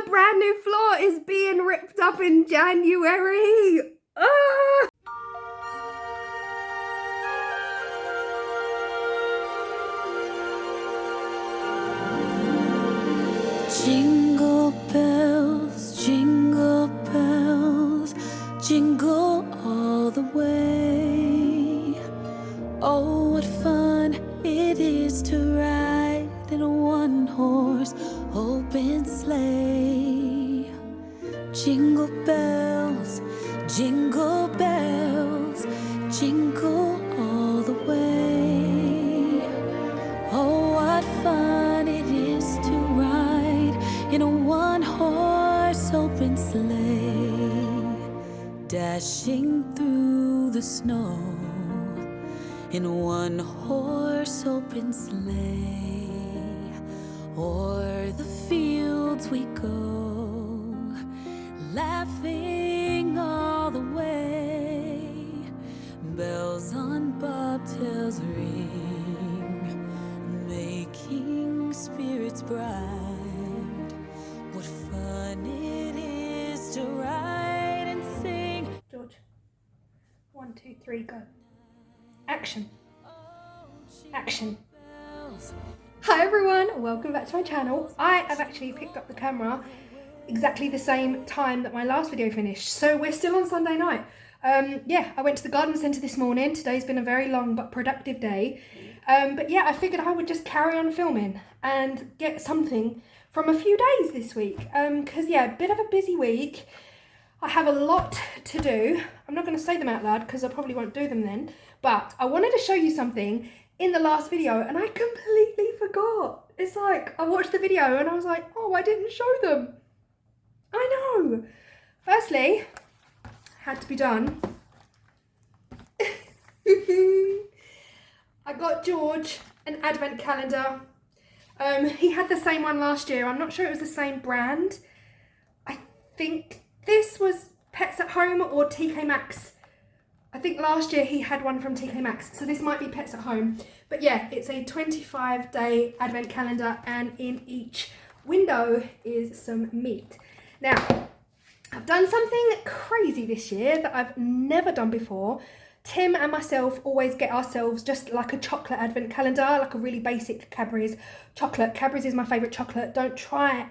the brand new floor is being ripped up in January. Ah! Jingle bells, jingle all the way. Oh, what fun it is to ride in a one-horse open sleigh. Jingle bells, jingle all the way. Oh, what fun it is to ride in a one-horse open sleigh, dashing through the snow in a one-horse open sleigh. O'er the fields we go, laughing all the way. Bells on bobtails ring, making spirits bright. What fun it is to ride and sing. George, 1, 2, 3, go. Action. Action. Hi everyone, welcome back to my channel. I have actually picked up the camera exactly the same time that my last video finished, so we're still on Sunday night. Yeah, I went to the garden centre this morning. Today's been a very long but productive day. But yeah, I figured I would just carry on filming and get something from a few days this week. Because yeah, a bit of a busy week. I have a lot to do. I'm not going to say them out loud because I probably won't do them then. But I wanted to show you something in the last video and I completely forgot. It's like I watched the video and I was like, oh, I didn't show them. I know. Firstly, had to be done. I got George an advent calendar. He had the same one last year. I'm not sure it was the same brand. I think this was Pets at Home or TK Maxx. I think last year he had one from TK Maxx, so this might be Pets at Home. But yeah, it's a 25-day advent calendar and in each window is some meat. Now, I've done something crazy this year that I've never done before. Tim and myself always get ourselves just like a chocolate advent calendar, like a really basic Cadbury's chocolate. Cadbury's is my favourite chocolate. Don't try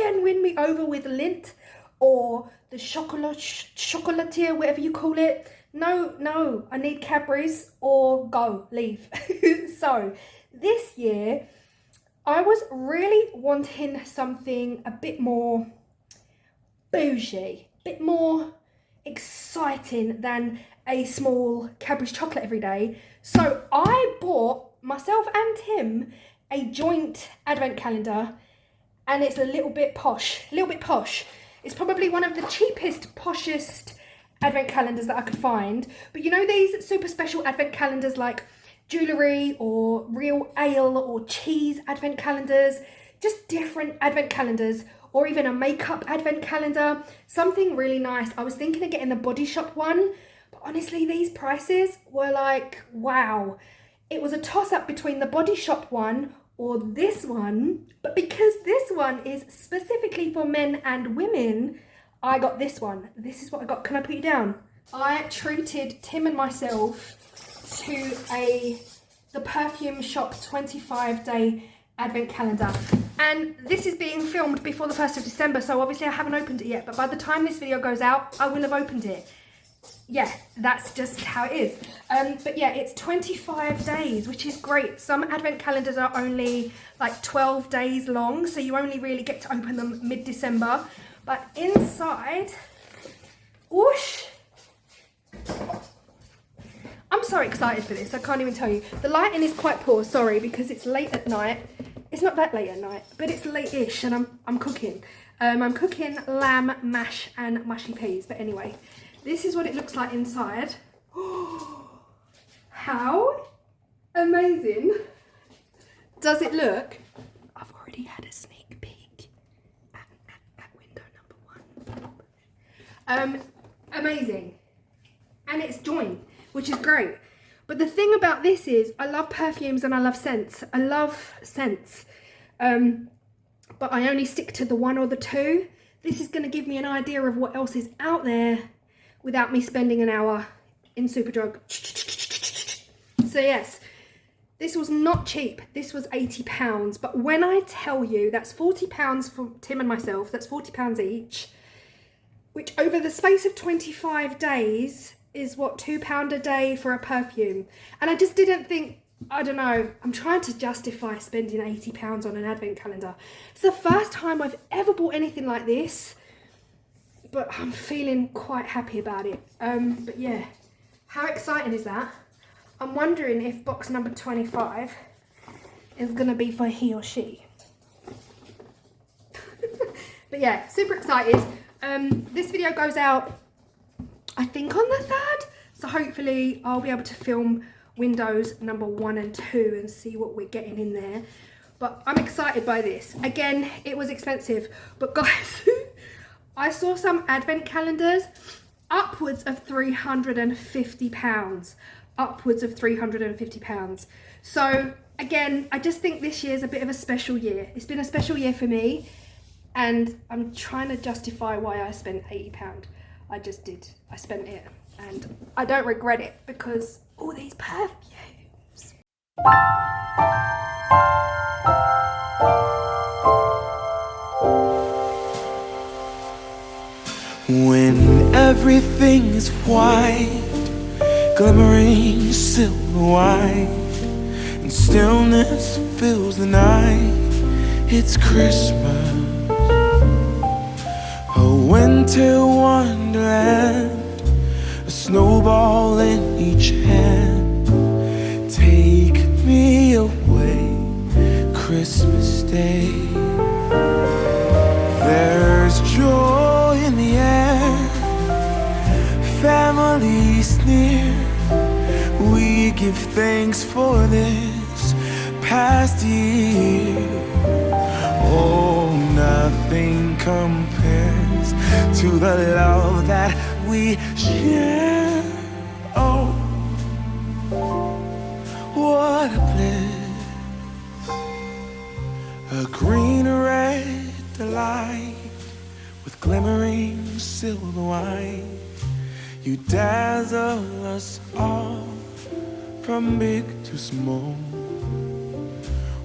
and win me over with Lindt or the chocolatier, whatever you call it. No, I need Cadbury's or go, leave. So this year, I was really wanting something a bit more bougie, a bit more exciting than a small Cadbury's chocolate every day. So I bought myself and Tim a joint advent calendar and it's a little bit posh. It's probably one of the cheapest, poshest advent calendars that I could find. But you know these super special advent calendars like jewellery or real ale or cheese advent calendars, just different advent calendars, or even a makeup advent calendar, something really nice. I was thinking of getting the Body Shop one, but honestly these prices were like, wow. It was a toss-up between the Body Shop one or this one, but because this one is specifically for men and women, I got this one. This is what I got. Can I put you down? I treated Tim and myself to the Perfume Shop 25-day advent calendar, and this is being filmed before the 1st of December, so obviously I haven't opened it yet, but by the time this video goes out I will have opened it. Yeah, that's just how it is. But yeah, it's 25 days, which is great. Some advent calendars are only like 12 days long, so you only really get to open them mid-December. But inside, whoosh, I'm so excited for this, I can't even tell you. The lighting is quite poor, sorry, because it's late at night. It's not that late at night, but it's late-ish and I'm cooking. I'm cooking lamb mash and mushy peas, but anyway, this is what it looks like inside. How amazing does it look? I've already had a sneak peek at window number 1. Amazing. And it's joint, which is great. But the thing about this is I love perfumes and I love scents. I love scents. but I only stick to the 1 or the 2. This is going to give me an idea of what else is out there without me spending an hour in Superdrug. So yes, this was not cheap. This was £80. But when I tell you that's £40 for Tim and myself, that's £40 each, which over the space of 25 days is what, £2 a day for a perfume. And I just didn't think, I don't know, I'm trying to justify spending £80 on an advent calendar. It's the first time I've ever bought anything like this, but I'm feeling quite happy about it. But yeah, how exciting is that? I'm wondering if box number 25 is gonna be for he or she. But yeah, super excited. This video goes out, I think, on the 3rd. So hopefully I'll be able to film windows number 1 and 2 and see what we're getting in there. But I'm excited by this. Again, it was expensive, but guys, I saw some advent calendars upwards of £350. Upwards of £350. So again, I just think this year's a bit of a special year. It's been a special year for me, and I'm trying to justify why I spent £80. I just did. I spent it, and I don't regret it because all these perfumes. When everything is white, glimmering silver white, and stillness fills the night, it's Christmas, a winter wonderland, a snowball in each hand. Take me away, Christmas Day. There's joy in the air, families near. We give thanks for this past year. Oh, nothing compares to the love that we share. Oh, what a bliss. A green red delight with glimmering silver white. You dazzle us all, from big to small.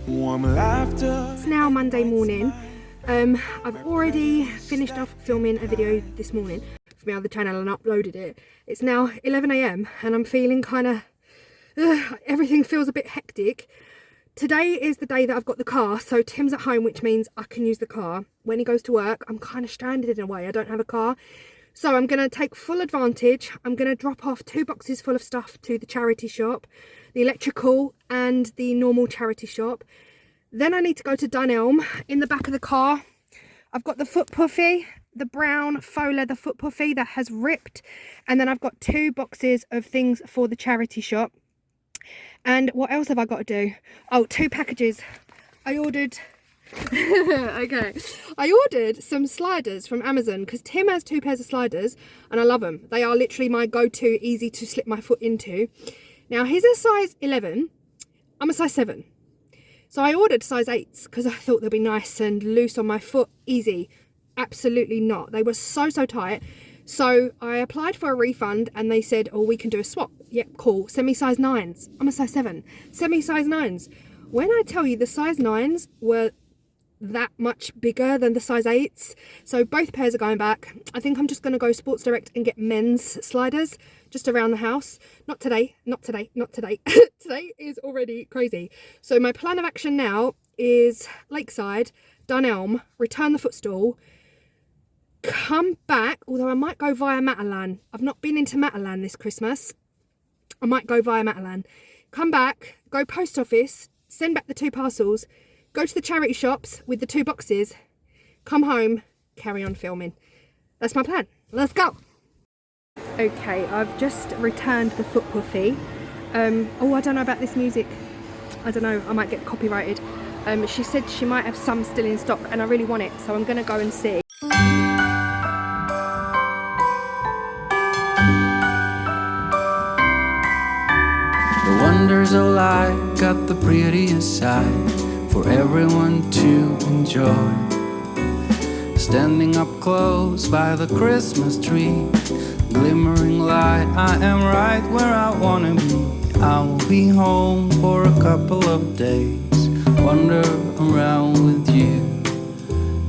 Warm laughter. It's now Monday morning. I've already finished off filming a video this morning for my other channel and uploaded it. It's now 11 AM and I'm feeling kind of, everything feels a bit hectic. Today is the day that I've got the car, so Tim's at home, which means I can use the car. When he goes to work, I'm kind of stranded in a way. I don't have a car. So I'm going to take full advantage. I'm going to drop off 2 boxes full of stuff to the charity shop, the electrical and the normal charity shop. Then I need to go to Dunelm. In the back of the car, I've got the foot puffy, the brown faux leather foot puffy that has ripped. And then I've got 2 boxes of things for the charity shop. And what else have I got to do? Oh, 2 packages. I ordered... okay, I ordered some sliders from Amazon because Tim has 2 pairs of sliders and I love them. They are literally my go-to, easy to slip my foot into. Now his is size 11, I'm a size 7. So I ordered size 8s because I thought they'd be nice and loose on my foot, easy. Absolutely not. They were so tight. So I applied for a refund and they said, oh, we can do a swap. Yep, cool. Send me size 9s. I'm a size 7. Send me size 9s. When I tell you the size 9s were that much bigger than the size 8s, so both pairs are going back. I think I'm just going to go Sports Direct and get men's sliders just around the house. Not today. Today is already crazy. So my plan of action now is Lakeside, Dunelm, return the footstool, come back, although I might go via Matalan. I've not been into Matalan this Christmas. I might go via Matalan. Come back, go post office, send back the 2 parcels, go to the charity shops with the 2 boxes, come home, carry on filming. That's my plan. Let's go. Okay, I've just returned the foot puffy. Oh, I don't know about this music. I don't know, I might get copyrighted. She said she might have some still in stock and I really want it, so I'm gonna go and see. The wonders of life got the prettiest side for everyone to enjoy. standing up close by the Christmas tree. Glimmering light, I am right where I wanna be. I will be home for a couple of days, wander around with you.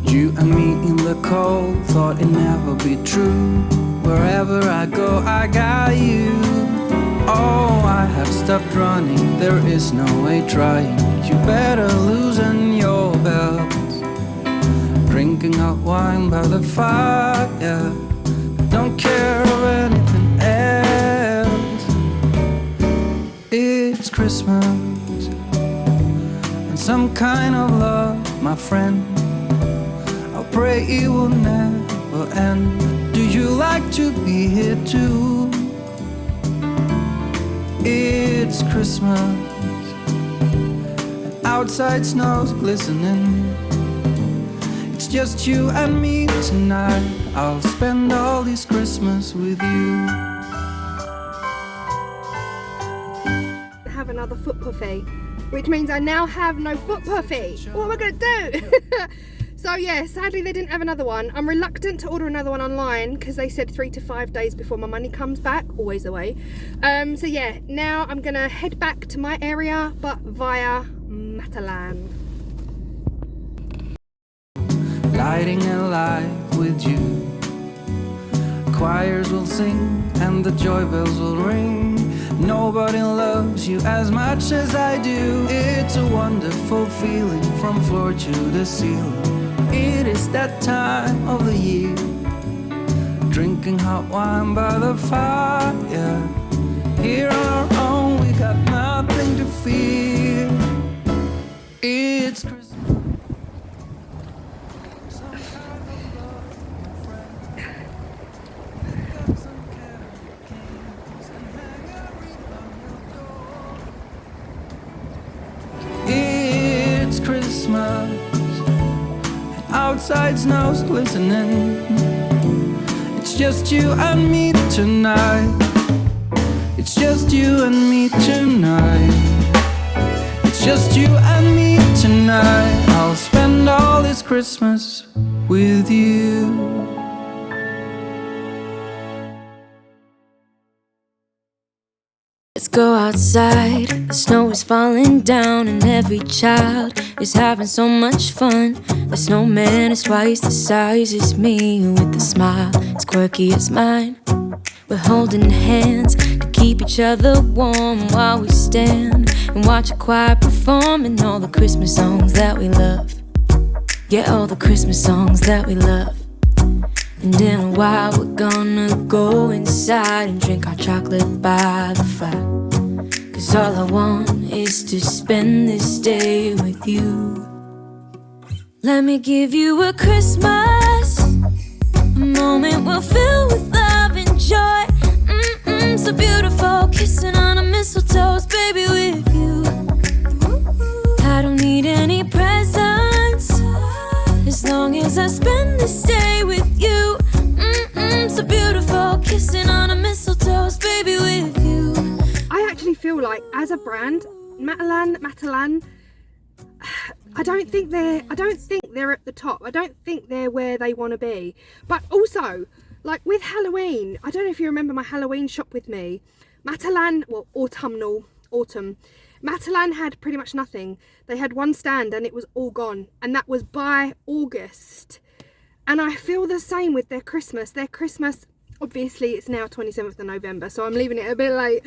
You and me in the cold, thought it'd never be true. Wherever I go, I got you. Oh, I have stopped running, there is no way trying. You better loosen your belt. Drinking hot wine by the fire, don't care of anything else. It's Christmas and some kind of love, my friend. I pray it will never end. Do you like to be here too? It's Christmas and outside snow's glistening. It's just you and me tonight. I'll spend all this Christmas with you. Have another foot puffy, which means I now have no foot puffy. What am I gonna do? So yeah, sadly they didn't have another one. I'm reluctant to order another one online because they said 3 to 5 days before my money comes back, always the way. So yeah, now I'm gonna head back to my area, but via Matalan. Lighting a light with you. Choirs will sing and the joy bells will ring. Nobody loves you as much as I do. It's a wonderful feeling from floor to the ceiling. It is that time of the year. Drinking hot wine by the fire. Here on our own, we got nothing to fear. It's Christmas. It's Christmas. Outside snow's glistening. It's just you and me tonight. It's just you and me tonight. It's just you and me tonight. I'll spend all this Christmas with you. Let's go outside, the snow is falling down and every child is having so much fun. The snowman is twice the size as me with a smile as quirky as mine. We're holding hands to keep each other warm while we stand and watch a choir performing all the Christmas songs that we love. Yeah, all the Christmas songs that we love. And in a while we're gonna go inside and drink our chocolate by the fire. 'Cause all I want is to spend this day with you. Let me give you a Christmas, a moment we'll fill with love and joy. So beautiful, kissing on a mistletoe, baby, with you. I don't need any presents, as long as I spend this day with you. So beautiful, kissing on a mistletoe, baby, with you. I actually feel like as a brand, Matalan, I don't think they're at the top. I don't think they're where they want to be. But also, like with Halloween, I don't know if you remember my Halloween shop with me. Matalan, well, autumn. Matalan had pretty much nothing. They had one stand and it was all gone. And that was by August. And I feel the same with their Christmas. Their Christmas, obviously it's now 27th of November, so I'm leaving it a bit late.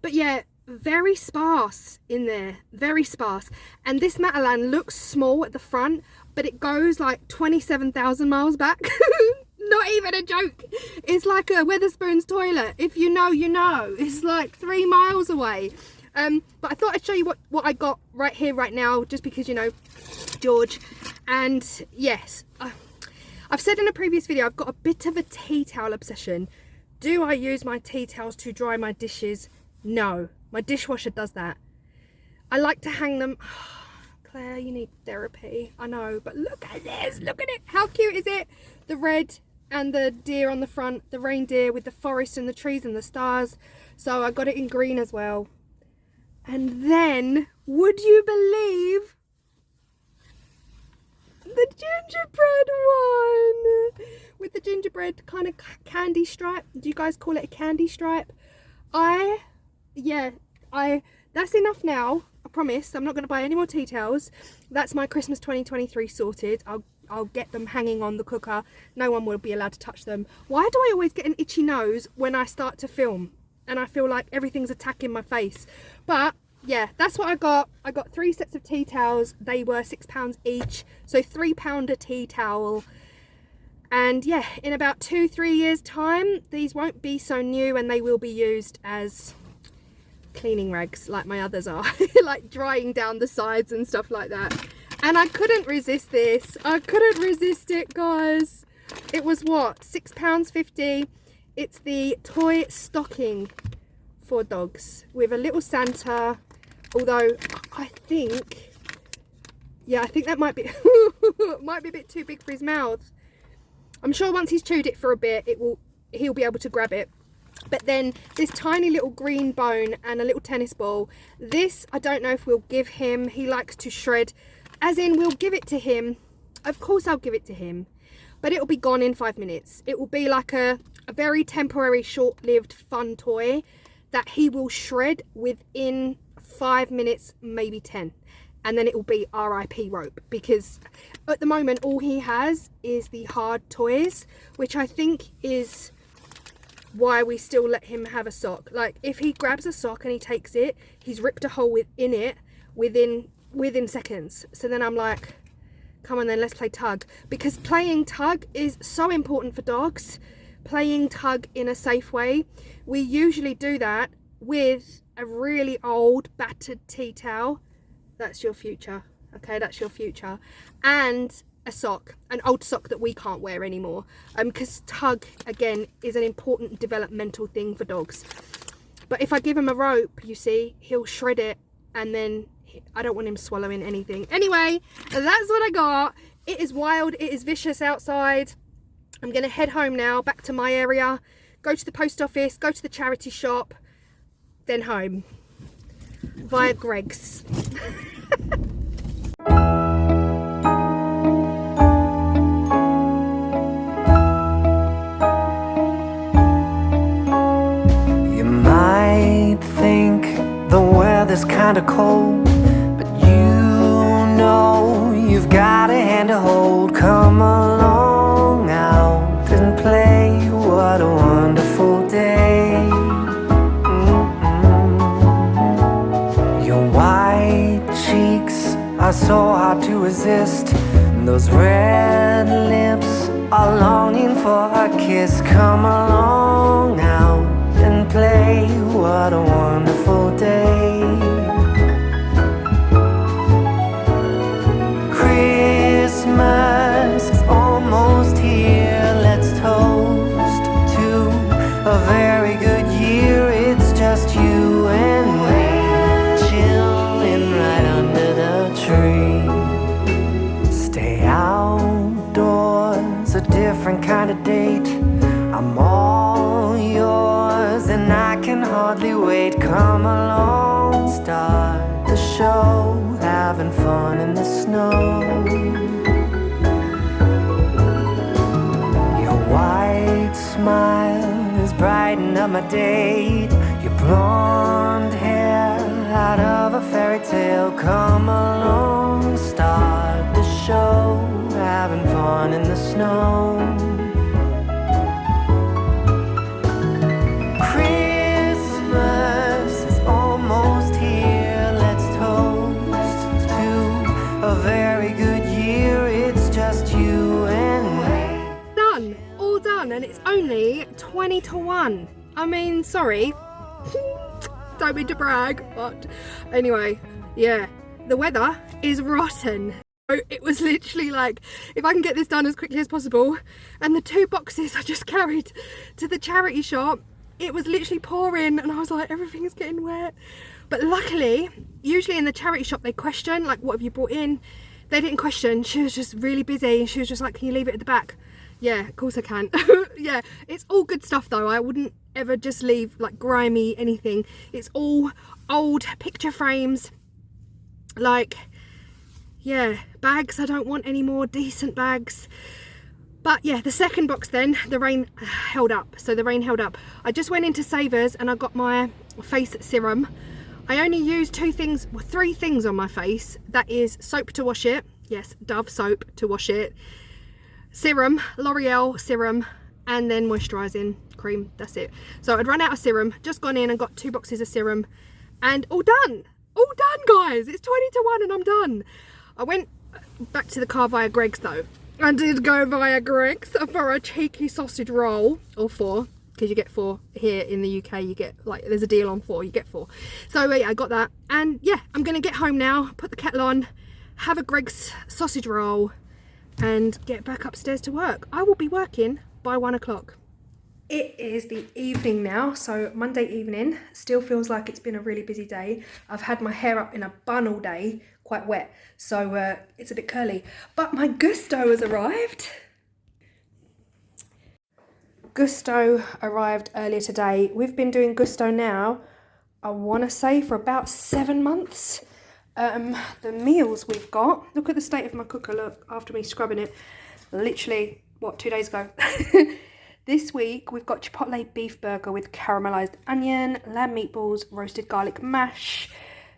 But yeah, very sparse in there, very sparse. And this Matalan looks small at the front, but it goes like 27,000 miles back. Not even a joke. It's like a Wetherspoon's toilet. If you know, you know. It's like 3 miles away. But I thought I'd show you what I got right here, right now, just because, you know, George. And yes, I've said in a previous video, I've got a bit of a tea towel obsession. Do I use my tea towels to dry my dishes? No, my dishwasher does that. I like to hang them. Claire, you need therapy. I know, but look at this, look at it. How cute is it? The red and the deer on the front, the reindeer with the forest and the trees and the stars. So I got it in green as well. And then, would you believe, the gingerbread gingerbread kind of candy stripe. Do you guys call it a candy stripe? That's enough now. I promise I'm not going to buy any more tea towels. That's my Christmas 2023 sorted. I'll get them hanging on the cooker. No one will be allowed to touch them. Why do I always get an itchy nose when I start to film and I feel like everything's attacking my face? But yeah, that's what I got. I got 3 sets of tea towels. They were £6 each, so £3 a tea towel. And yeah, in about 2-3 years time, these won't be so new and they will be used as cleaning rags like my others are. Like drying down the sides and stuff like that. And I couldn't resist this. I couldn't resist it, guys. It was what, £6.50. It's the toy stocking for dogs with a little Santa. Although I think, yeah, I think that might be might be a bit too big for his mouth. I'm sure once he's chewed it for a bit, he'll be able to grab it. But then this tiny little green bone and a little tennis ball. This, I don't know if we'll give him. He likes to shred. As in, we'll give it to him. Of course I'll give it to him. But it'll be gone in 5 minutes. It will be like a very temporary, short-lived, fun toy that he will shred within 5 minutes, maybe 10. And then it will be RIP rope. Because at the moment, all he has is the hard toys, which I think is why we still let him have a sock. Like, if he grabs a sock and he takes it, he's ripped a hole within it within seconds. So then I'm like, come on then, let's play tug. Because playing tug is so important for dogs. Playing tug in a safe way. We usually do that with a really old battered tea towel. That's your future. Okay, that's your future. And a sock, an old sock that we can't wear anymore, because tug again is an important developmental thing for dogs. But if I give him a rope, you see, he'll shred it, and then I don't want him swallowing anything. Anyway, that's what I got. It is wild, it is vicious outside. I'm gonna head home now, back to my area, go to the post office, go to the charity shop, then home via Greg's. The weather's kinda cold, but you know you've got a hand to hold. Come along out and play, what a wonderful day. Your white cheeks are so hard to resist, and those red lips are longing for a kiss. Come along out and play, what a wonderful day. Christmas is almost here, let's toast to a very good year. It's just you and me, chilling right under the tree. Stay outdoors, a different kind of date. I'm all yours and I can hardly wait. Come along, start the show, having fun in the snow. Your white smile is brightening up my day. Your blonde hair out of a fairy tale. Come along, start the show, having fun in the snow. And it's only 20 to 1. I mean, sorry. Don't mean to brag, but anyway, yeah, the weather is rotten. So it was literally like, if I can get this done as quickly as possible, and the 2 boxes I just carried to the charity shop, it was literally pouring, and I was like, everything's getting wet. But luckily, usually in the charity shop they question, like, what have you brought in? They didn't question. She was just really busy. She was just like, can you leave it at the back? Yeah, of course I can. Yeah, it's all good stuff though. I wouldn't ever just leave like grimy anything. It's all old picture frames. Like, yeah, bags. I don't want any more, decent bags. But yeah, the second box then, the rain held up. So the rain held up. I just went into Savers and I got my face serum. I only used three things on my face. That is soap to wash it. Yes, Dove soap to wash it. Serum, L'Oreal serum, and then moisturising cream. That's it. So I'd run out of serum, just gone in and got 2 boxes of serum, and all done. All done, guys. It's 20 to 1 and I'm done. I went back to the car via Greggs though. I did go via Greggs for a cheeky sausage roll, or 4, because you get 4 here in the UK. You get, like, there's a deal on 4, you get 4. So yeah, I got that, and yeah, I'm gonna get home now, put the kettle on, have a Greggs sausage roll, and get back upstairs to work. I will be working by 1 o'clock. It is the evening now, so Monday evening. Still feels like it's been a really busy day. I've had my hair up in a bun all day, quite wet, so it's a bit curly. But my Gusto has arrived. Gusto arrived earlier today. We've been doing Gusto now, I want to say, for about 7 months. The meals we've got, look at the state of my cooker, look, after me scrubbing it, literally, what, 2 days ago. This week we've got chipotle beef burger with caramelized onion, lamb meatballs, roasted garlic mash,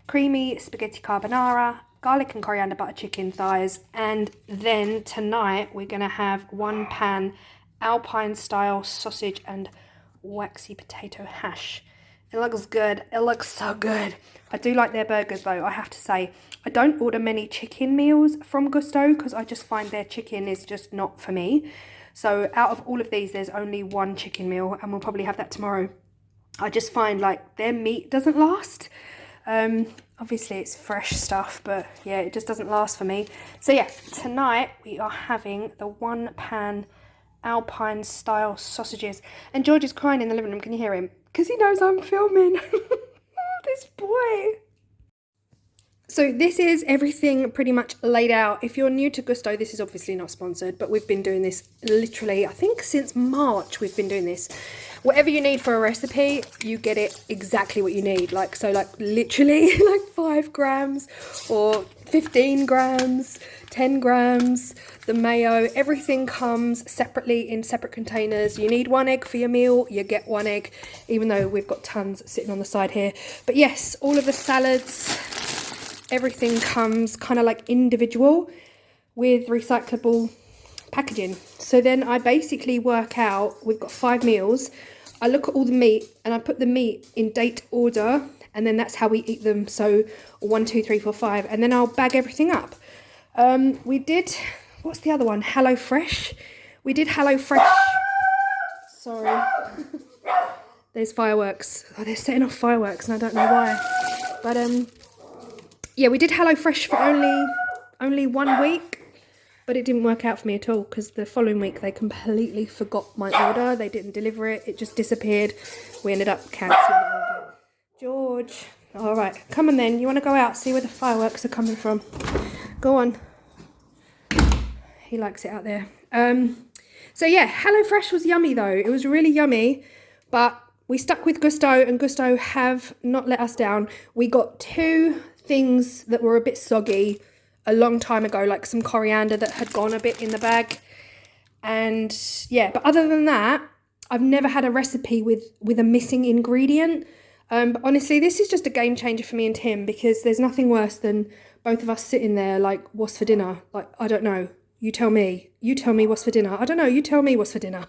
creamy spaghetti carbonara, garlic and coriander butter chicken thighs, and then tonight we're going to have 1 pan Alpine style sausage and waxy potato hash. It looks good. It looks so good. I do like their burgers though, I have to say. I don't order many chicken meals from Gusto because I just find their chicken is just not for me. So out of all of these, there's only 1 chicken meal, and we'll probably have that tomorrow. I just find like their meat doesn't last. Obviously it's fresh stuff, but yeah, it just doesn't last for me. So yeah, tonight we are having the 1 pan Alpine style sausages. And George is crying in the living room. Can you hear him? Because he knows I'm filming. This boy. So this is everything pretty much laid out. If you're new to Gusto, this is obviously not sponsored, but we've been doing this literally, I think since March we've been doing this. Whatever you need for a recipe, you get it exactly what you need. Like, so like literally like 5 grams or 15 grams, 10 grams, the mayo, everything comes separately in separate containers. You need 1 egg for your meal, you get 1 egg, even though we've got tons sitting on the side here. But yes, all of the salads, everything comes kind of like individual with recyclable packaging. So then I basically work out, we've got 5 meals. I look at all the meat and I put the meat in date order, and then that's how we eat them. So 1, 2, 3, 4, 5, and then I'll bag everything up. We did, what's the other one? Hello Fresh. We did Hello Fresh. Sorry. There's fireworks. Oh, they're setting off fireworks and I don't know why. But yeah, we did Hello Fresh for only 1 week, but it didn't work out for me at all because the following week they completely forgot my order. They didn't deliver it. It just disappeared. We ended up cancelling the order. George, all right, come on then. You want to go out, see where the fireworks are coming from? Go on. He likes it out there. So yeah, HelloFresh was yummy though. It was really yummy, but we stuck with Gusto, and Gusto have not let us down. We got 2 things that were a bit soggy a long time ago, like some coriander that had gone a bit in the bag. And yeah, but other than that, I've never had a recipe with a missing ingredient. But honestly, this is just a game changer for me and Tim, because there's nothing worse than both of us sitting there like, what's for dinner? Like, I don't know. You tell me. You tell me what's for dinner. I don't know. You tell me what's for dinner.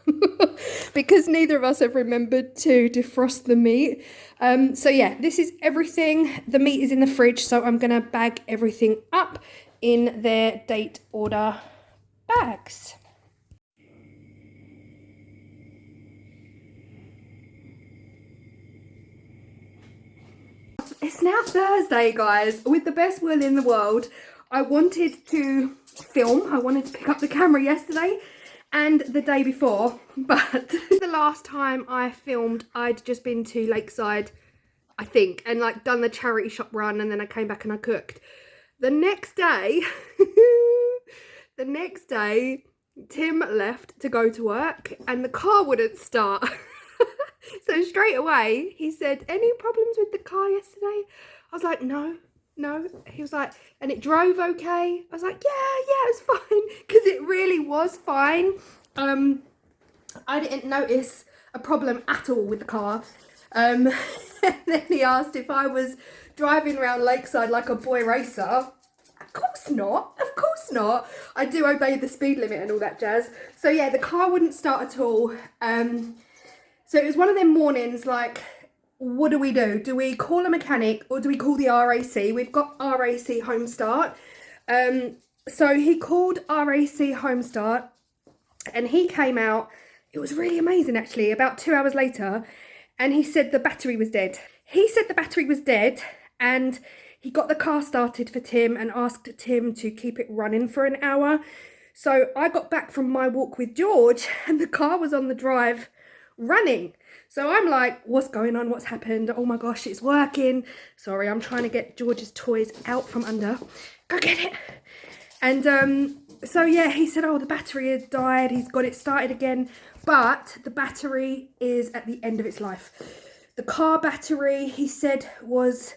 Because neither of us have remembered to defrost the meat. So yeah, this is everything. The meat is in the fridge, so I'm going to bag everything up in their date order bags. It's now Thursday, guys. With the best will in the world, I wanted to film. I wanted to pick up the camera yesterday and the day before, but the last time I filmed, I'd just been to Lakeside, I think, and like done the charity shop run, and then I came back and I cooked. The next day, Tim left to go to work and the car wouldn't start. So straight away, he said, any problems with the car yesterday? I was like, no. He was like, and it drove okay? I was like, yeah, it was fine. Because it really was fine. I didn't notice a problem at all with the car. And then he asked if I was driving around Lakeside like a boy racer. Of course not, of course not. I do obey the speed limit and all that jazz. So yeah, the car wouldn't start at all. So it was one of them mornings like, what do we do? Do we call a mechanic or do we call the RAC? We've got RAC Home Start. So he called RAC Home Start and he came out. It was really amazing actually, about 2 hours later, and he said the battery was dead. He said the battery was dead and he got the car started for Tim and asked Tim to keep it running for an hour. So I got back from my walk with George and the car was on the drive running. So I'm like, what's going on? What's happened? Oh my gosh, it's working. Sorry, I'm trying to get George's toys out from under. Go get it. And so yeah, he said, oh, the battery had died. He's got it started again. But the battery is at the end of its life. The car battery, he said, was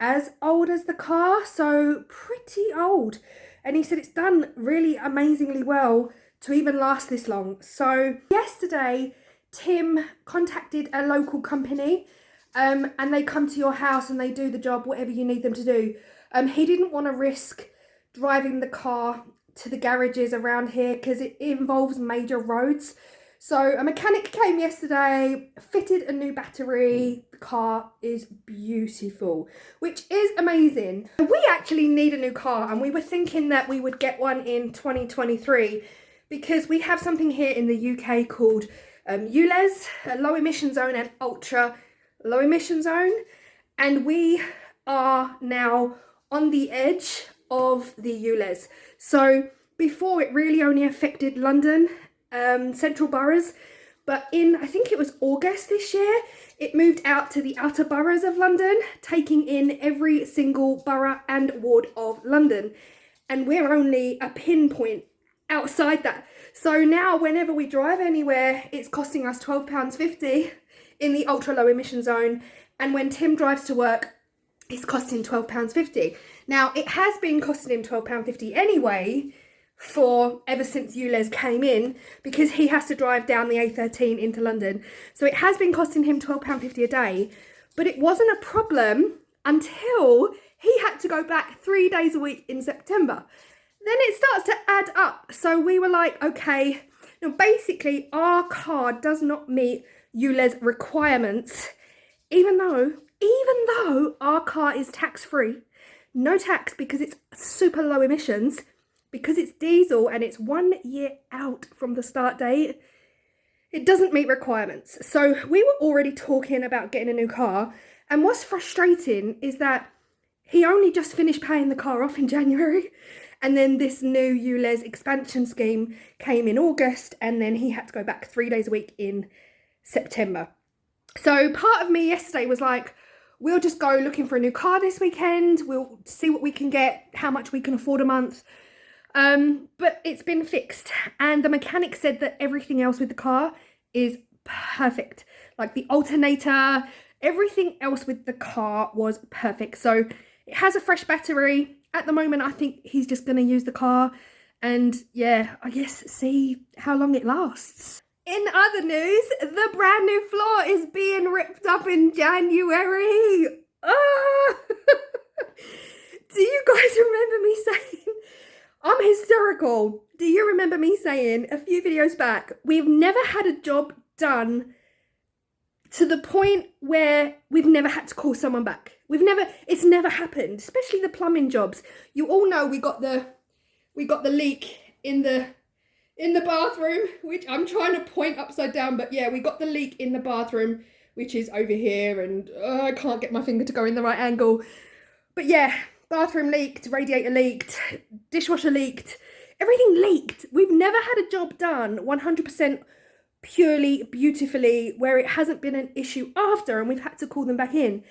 as old as the car. So pretty old. And he said it's done really amazingly well to even last this long. So yesterday, Tim contacted a local company and they come to your house and they do the job, whatever you need them to do. He didn't want to risk driving the car to the garages around here because it involves major roads. So a mechanic came yesterday, fitted a new battery. The car is beautiful, which is amazing. We actually need a new car and we were thinking that we would get one in 2023 because we have something here in the UK called ULEZ, a low emission zone, and ultra low emission zone, and we are now on the edge of the ULEZ. So before, it really only affected London, central boroughs, but in, I think it was August this year, it moved out to the outer boroughs of London, taking in every single borough and ward of London, and we're only a pinpoint outside that. So now whenever we drive anywhere, it's costing us £12.50 in the ultra low emission zone, and when Tim drives to work, it's costing £12.50. Now it has been costing him £12.50 anyway for ever since ULEZ came in, because he has to drive down the A13 into London. So it has been costing him £12.50 a day, but it wasn't a problem until he had to go back 3 days a week in September. Then it starts to add up. So we were like, okay, now basically our car does not meet ULEZ requirements, even though our car is tax-free, no tax because it's super low emissions, because it's diesel and it's 1 year out from the start date. It doesn't meet requirements. So we were already talking about getting a new car. And what's frustrating is that he only just finished paying the car off in January. And then this new ULEZ expansion scheme came in August, and then he had to go back 3 days a week in September. So part of me yesterday was like, we'll just go looking for a new car this weekend. We'll see what we can get, how much we can afford a month. But it's been fixed, and the mechanic said that everything else with the car is perfect. Like the alternator, everything else with the car was perfect. So it has a fresh battery. At the moment, I think he's just going to use the car and, yeah, I guess see how long it lasts. In other news, the brand new floor is being ripped up in January. Ah! Do you guys remember me saying, I'm hysterical. Do you remember me saying a few videos back, we've never had a job done to the point where we've never had to call someone back. It's never happened, especially the plumbing jobs. You all know we got the leak in the bathroom, which I'm trying to point upside down, but yeah, we got the leak in the bathroom, which is over here, and I can't get my finger to go in the right angle. But yeah, bathroom leaked, radiator leaked, dishwasher leaked, everything leaked. We've never had a job done 100% purely beautifully where it hasn't been an issue after and we've had to call them back in.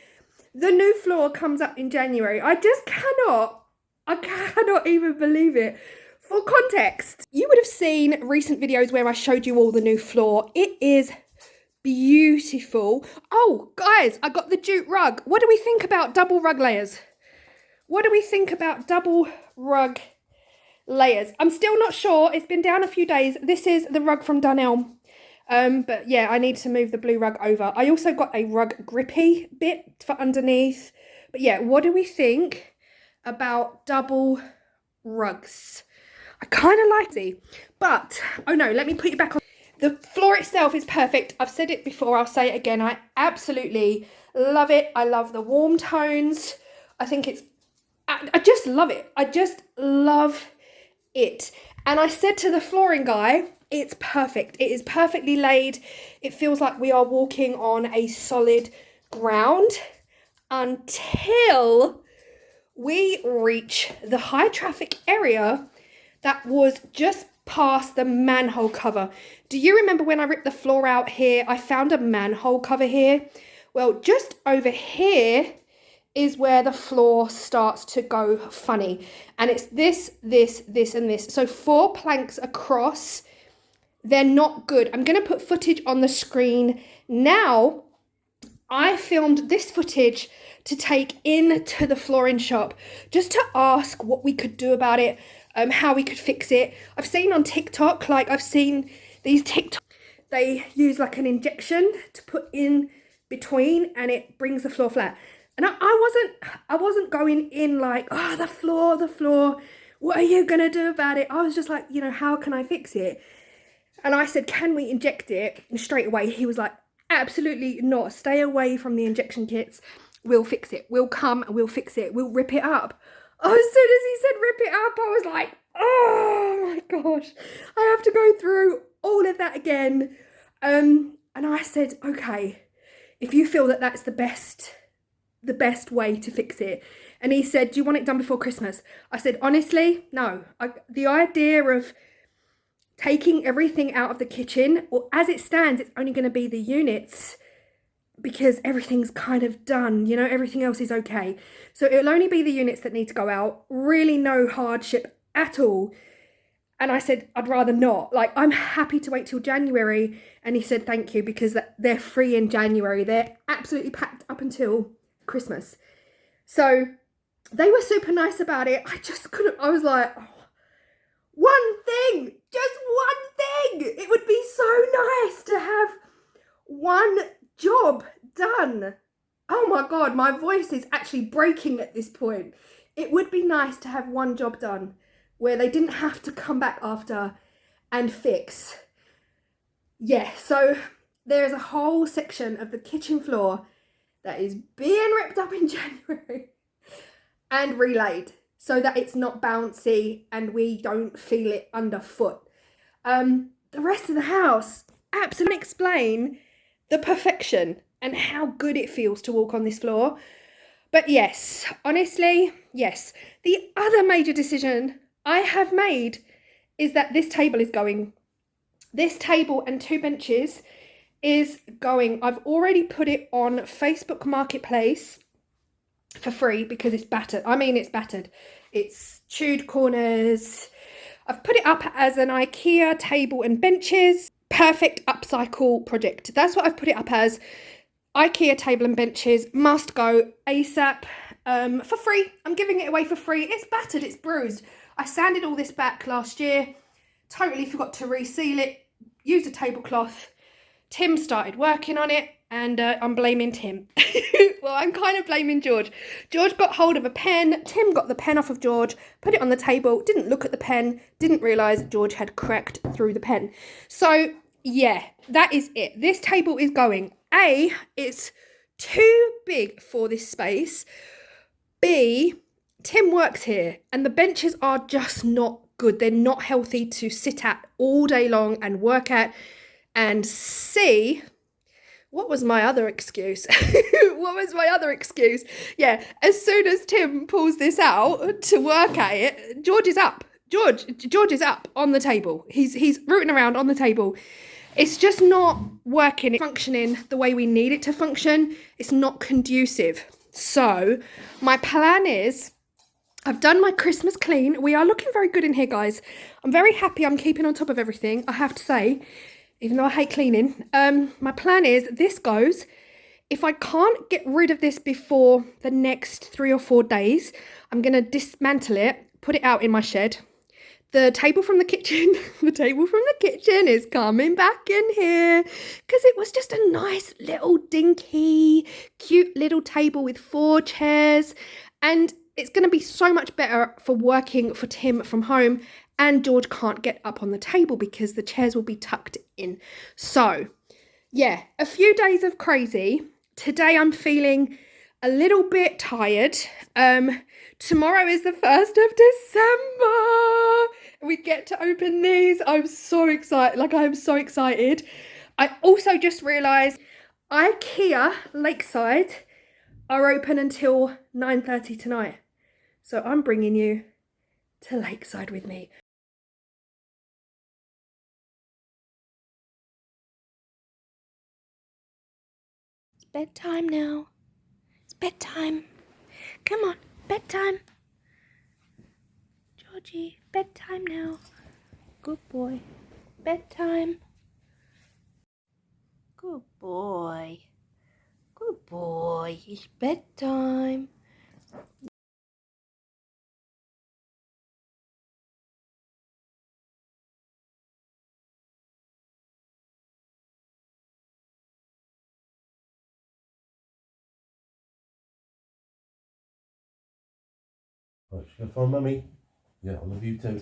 The new floor comes up in January. I cannot even believe it. For context, you would have seen recent videos where I showed you all the new floor. It is beautiful. Oh, guys, I got the jute rug. What do we think about double rug layers? What do we think about double rug layers. I'm still not sure. It's been down a few days. This is the rug from Dunelm. But yeah, I need to move the blue rug over. I also got a rug grippy bit for underneath. But yeah, what do we think about double rugs? I kind of like it, but oh no, let me put you back on. The floor itself is perfect. I've said it before, I'll say it again. I absolutely love it. I love the warm tones. I think it's, I just love it. I just love it. And I said to the flooring guy, it's perfect. It is perfectly laid. It feels like we are walking on a solid ground until we reach the high traffic area that was just past the manhole cover. Do you remember when I ripped the floor out here? I found a manhole cover here. Well, just over here is where the floor starts to go funny. And it's this, and this. So 4 planks across. They're not good. I'm going to put footage on the screen now. I filmed this footage to take into the flooring shop just to ask what we could do about it, how we could fix it. I've seen on TikTok, like I've seen these TikTok, they use like an injection to put in between and it brings the floor flat. And I wasn't going in like, oh, the floor, what are you going to do about it? I was just like, you know, how can I fix it? And I said, can we inject it? And straight away, he was like, absolutely not. Stay away from the injection kits. We'll fix it. We'll come and we'll fix it. We'll rip it up. Oh, as soon as he said rip it up, I was like, oh my gosh, I have to go through all of that again. And I said, okay, if you feel that that's the best way to fix it. And he said, do you want it done before Christmas? I said, honestly, no. The idea of taking everything out of the kitchen, or as it stands, it's only going to be the units because everything's kind of done, you know, everything else is okay. So it'll only be the units that need to go out, really no hardship at all. And I said, I'd rather not. Like, I'm happy to wait till January. And he said, thank you, because they're free in January. They're absolutely packed up until Christmas. So they were super nice about it. I just couldn't, I was like, oh, one thing, just one thing. It would be so nice to have one job done. Oh my God, my voice is actually breaking at this point. It would be nice to have one job done where they didn't have to come back after and fix. Yeah, so there's a whole section of the kitchen floor that is being ripped up in January and relaid so that it's not bouncy and we don't feel it underfoot. The rest of the house, absolutely explain the perfection and how good it feels to walk on this floor. But yes, honestly, yes. The other major decision I have made is that this table is going. This table and 2 benches is going. I've already put it on Facebook Marketplace for free because it's battered. I mean, it's battered. It's chewed corners. I've put it up as an IKEA table and benches. Perfect upcycle project. That's what I've put it up as. IKEA table and benches must go ASAP for free. I'm giving it away for free. It's battered, it's bruised. I sanded all this back last year. Totally forgot to reseal it. Used a tablecloth. Tim started working on it and I'm blaming Tim. Well, I'm kind of blaming George. George got hold of a pen. Tim got the pen off of George, put it on the table, didn't look at the pen, didn't realise George had cracked through the pen. So yeah, that is it. This table is going. A, it's too big for this space. B, Tim works here and the benches are just not good. They're not healthy to sit at all day long and work at. And C, what was my other excuse? What was my other excuse? Yeah, as soon as Tim pulls this out to work at it, George is up. George is up on the table. He's rooting around on the table. It's just not working, it's functioning the way we need it to function. It's not conducive. So my plan is, I've done my Christmas clean. We are looking very good in here, guys. I'm very happy I'm keeping on top of everything, I have to say, even though I hate cleaning. My plan is, this goes. If I can't get rid of this before the next 3 or 4 days, I'm going to dismantle it, put it out in my shed, the table from the kitchen, the table from the kitchen is coming back in here because it was just a nice little dinky, cute little table with 4 chairs, and it's going to be so much better for working for Tim from home, and George can't get up on the table because the chairs will be tucked in. So yeah, a few days of crazy. Today I'm feeling a little bit tired. Tomorrow is the 1st of December. We get to open these. I'm so excited. Like, I'm so excited. I also just realised IKEA Lakeside are open until 9:30 tonight. So I'm bringing you to Lakeside with me. It's bedtime now. It's bedtime. Come on, bedtime. Georgie, bedtime now. Good boy. Bedtime. Good boy. Good boy. It's bedtime. Right, should I find Mummy? Yeah, I love you too.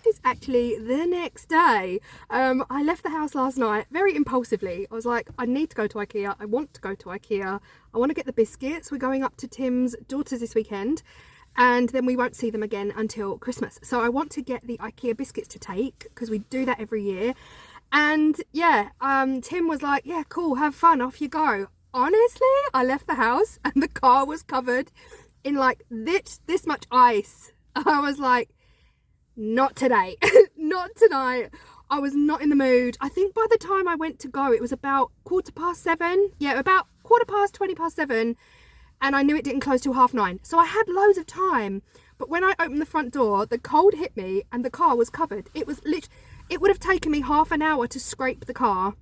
It's actually the next day. I left the house last night very impulsively. I was like, I need to go to IKEA. I want to go to IKEA. I want to get the biscuits. We're going up to Tim's daughter's this weekend, and then we won't see them again until Christmas. So I want to get the IKEA biscuits to take because we do that every year. And yeah, Tim was like, yeah, cool, have fun, off you go. Honestly, I left the house and the car was covered in like this much ice. I was like, not today. Not tonight. I was not in the mood. I think by the time I went to go, it was about 7:15. Yeah, about 7:15, and I knew it didn't close till 9:30. So I had loads of time. But when I opened the front door, the cold hit me and the car was covered. It was it would have taken me half an hour to scrape the car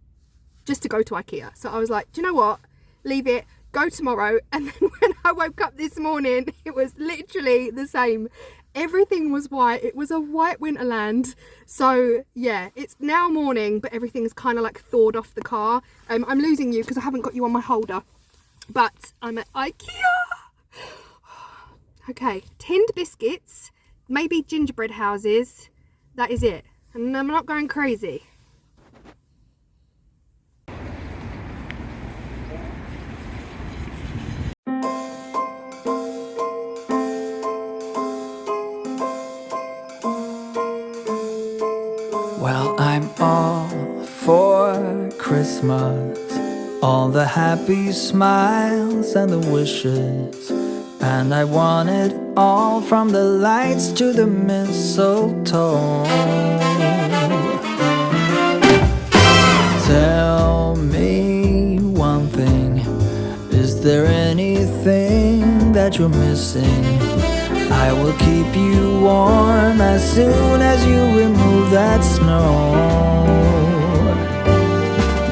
just to go to IKEA. So I was like, do you know what? Leave it. Go tomorrow. And then when I woke up this morning, it was literally the same. Everything was white. It was a white winterland. So yeah, it's now morning, but everything's kind of like thawed off the car. I'm losing you because I haven't got you on my holder, but I'm at IKEA. Okay, tinned biscuits, maybe gingerbread houses. That is it. And I'm not going crazy. Well, I'm all for Christmas, all the happy smiles and the wishes, and I want it all, from the lights to the mistletoe. Tell me one thing, is there anything that you're missing? I will keep you warm as soon as you remove that snow.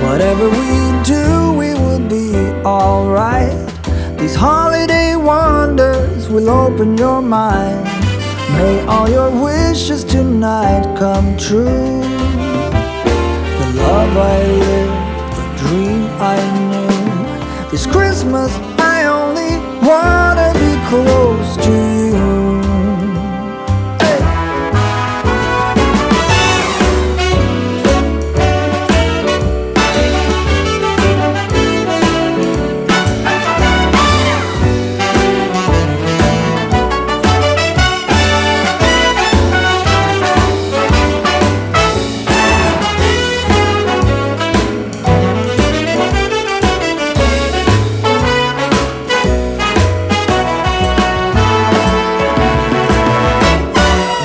Whatever we do, we will be alright. These holiday wonders will open your mind. May all your wishes tonight come true. The love I lived, the dream I knew. This Christmas I only wanna be close to you.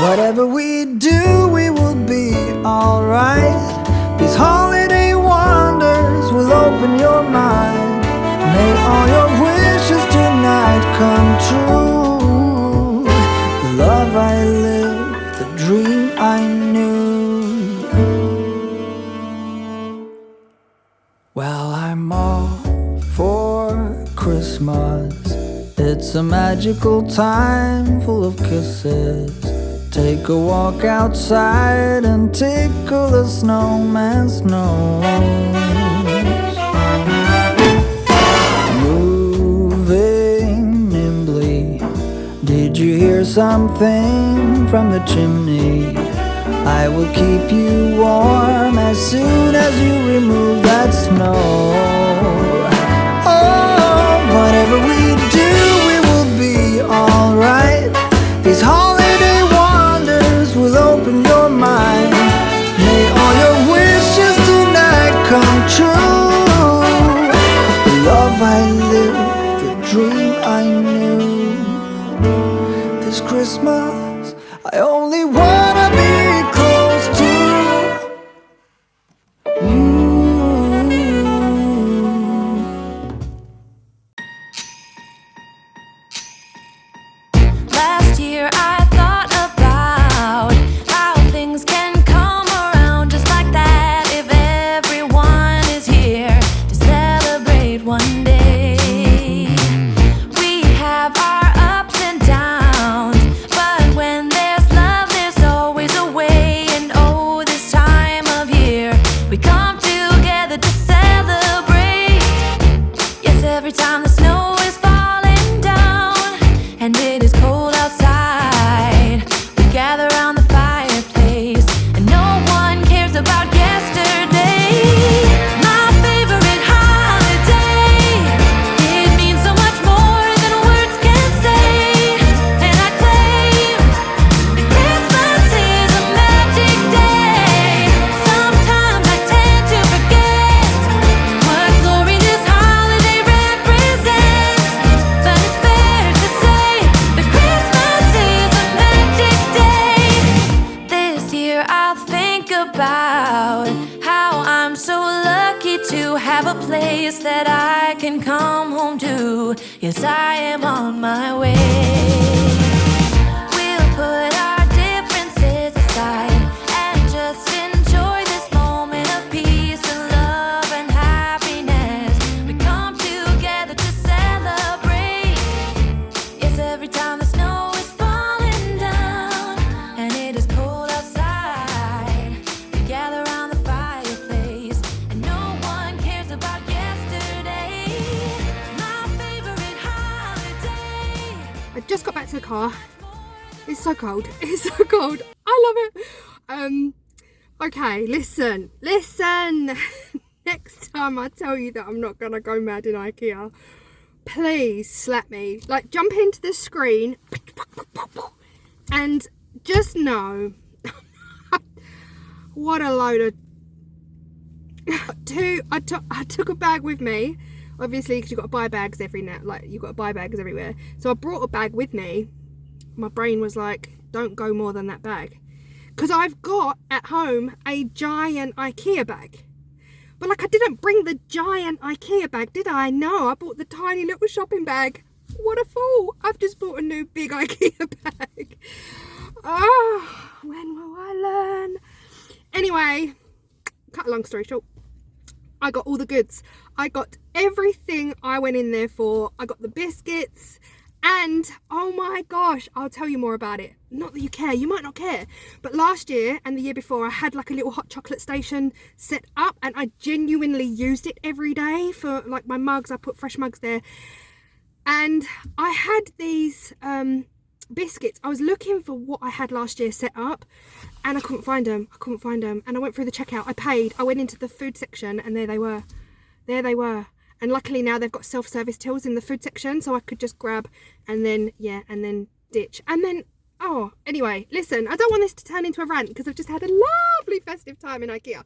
Whatever we do, we will be alright. These holiday wonders will open your mind. May all your wishes tonight come true. The love I lived, the dream I knew. Well, I'm all for Christmas. It's a magical time full of kisses. Take a walk outside and tickle the snowman's nose. Moving nimbly, did you hear something from the chimney? I will keep you warm as soon as you remove that snow. Oh, whatever we do, it will be alright. These holiday wonders will open your mind. May all your wishes tonight come true. The love I lived, the dream I knew. This Christmas, I only wanna be close to you. Last year I thought about how things can come around just like that if everyone is here to celebrate one day. We have our ups and downs, but when there's love there's always a way. And oh, this time of year we come together to celebrate. Yes, every time the snow is falling down and it is cold outside, we gather around the fireplace and no one cares about yesterday. My favorite holiday, it means so much more than words can say. And I claim that Christmas is a magic day. Sometimes I tend to forget what glory this holiday represents, but it's fair to say that Christmas is a magic day. This year I'll think about how I'm so lucky to have a place that I can come home to. Yes, I am on my way. We'll put our differences aside and just enjoy this moment of peace and love and happiness. We come together to celebrate. Yes, every time the snow is falling down and it is cold outside, we gather around the fireplace and no one cares about yesterday. My favorite holiday. I just got back to the car. It's so cold. It's so cold. I love it. Okay, listen. Next time I tell you that I'm not gonna go mad in IKEA, please slap me. Like, jump into the screen and just know what a load of I took a bag with me, obviously, because you've got to buy bags you've got to buy bags everywhere. So I brought a bag with me. My brain was like, don't go more than that bag, because I've got at home a giant IKEA bag. But like, I didn't bring the giant IKEA bag, did I? No, I bought the tiny little shopping bag. What a fool. I've just bought a new big IKEA bag. Oh, when will I learn? Anyway, cut a long story short, I got all the goods. I got everything I went in there for. I got the biscuits, and oh my gosh, I'll tell you more about it. Not that you care, you might not care, but last year and the year before I had like a little hot chocolate station set up, and I genuinely used it every day for like my mugs. I put fresh mugs there, and I had these biscuits. I was looking for what I had last year set up and I couldn't find them. And I went through the checkout. I paid. I went into the food section and there they were. And luckily now they've got self-service tills in the food section, so I could just grab and then, yeah, and then ditch. And then, oh, anyway, listen, I don't want this to turn into a rant because I've just had a lovely festive time in IKEA.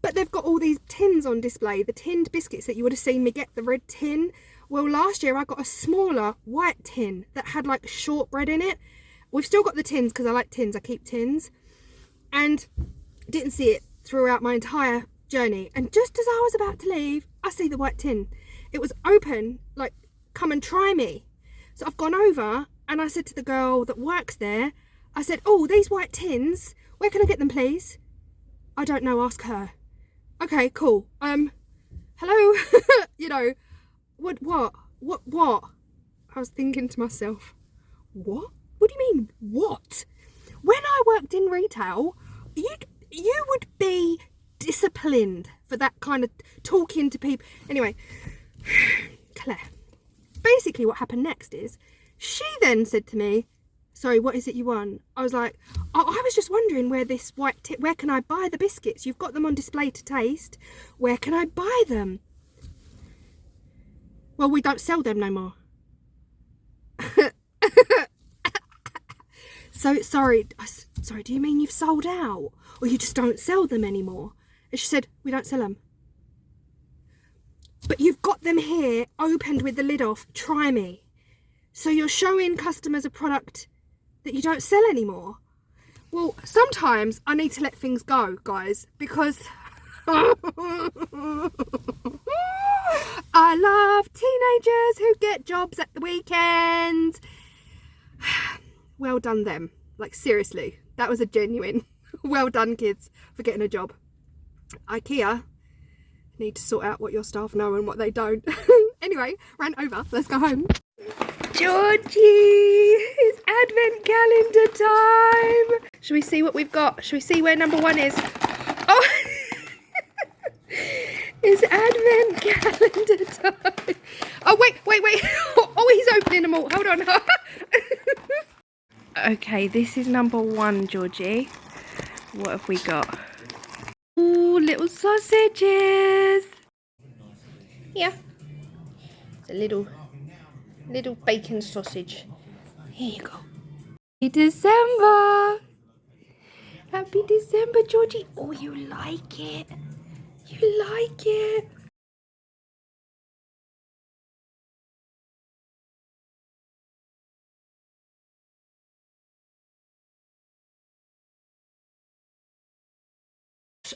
But they've got all these tins on display, the tinned biscuits that you would have seen me get, the red tin. Well, last year I got a smaller white tin that had like shortbread in it. We've still got the tins because I like tins, I keep tins. And didn't see it throughout my entire journey. And just as I was about to leave, I see the white tin. It was open, like, come and try me. So I've gone over and I said to the girl that works there, I said, oh, these white tins, where can I get them, please? I don't know, ask her. Okay, cool. Hello? You know, what? I was thinking to myself, what? What do you mean, what? when I worked in retail, you would be disciplined for that kind of talking to people. Anyway, Claire, basically what happened next is she then said to me, sorry, what is it you want? I was like, oh, I was just wondering where this white tip, where can I buy the biscuits? You've got them on display to taste. Where can I buy them? Well, we don't sell them no more. So, sorry, do you mean you've sold out? Or you just don't sell them anymore? And she said, we don't sell them. But you've got them here, opened with the lid off. Try me. So you're showing customers a product that you don't sell anymore. Well, sometimes I need to let things go, guys, because I love teenagers who get jobs at the weekend. Well done them. Like, seriously, that was a genuine well done, kids, for getting a job. IKEA need to sort out what your staff know and what they don't. Anyway, rant over. Let's go home. Georgie, it's advent calendar time. Should we see what we've got? Should we see where number 1 is? Oh, it's advent calendar time. Oh, wait. Oh, he's opening them all. Hold on. Okay, this is number 1, Georgie. What have we got? Ooh, little sausages. Yeah. It's a little bacon sausage. Here you go. Happy December. Happy December, Georgie. Oh, you like it. You like it.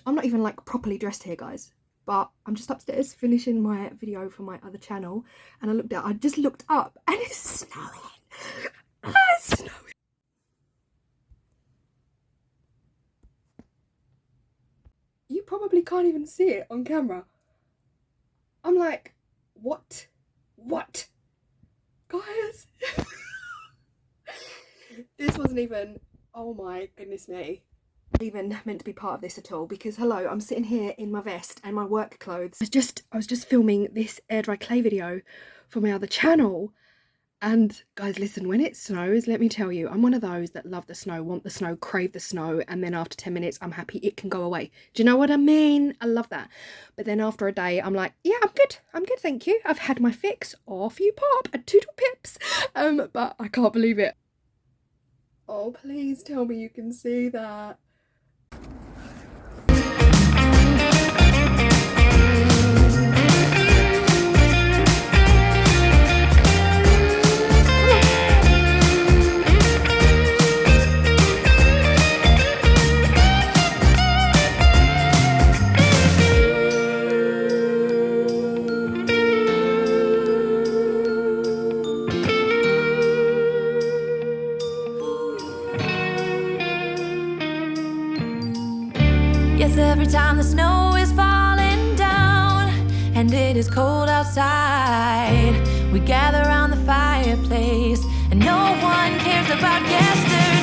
I'm not even like properly dressed here, guys, but I'm just upstairs finishing my video for my other channel, and I just looked up and it's snowing. It's snowing. You probably can't even see it on camera. I'm like, what? Guys, this wasn't even, oh my goodness me, even meant to be part of this at all, because hello, I'm sitting here in my vest and my work clothes. I was just filming this air dry clay video for my other channel, and guys, listen, when it snows, let me tell you, I'm one of those that love the snow, want the snow, crave the snow, and then after 10 minutes I'm happy it can go away. Do you know what I mean? I love that. But then after a day I'm like, yeah, I'm good, thank you, I've had my fix. Off you pop, a toodle pips. But I can't believe it. Oh, please tell me you can see that. Every time the snow is falling down and it is cold outside, we gather around the fireplace and no one cares about yesterday.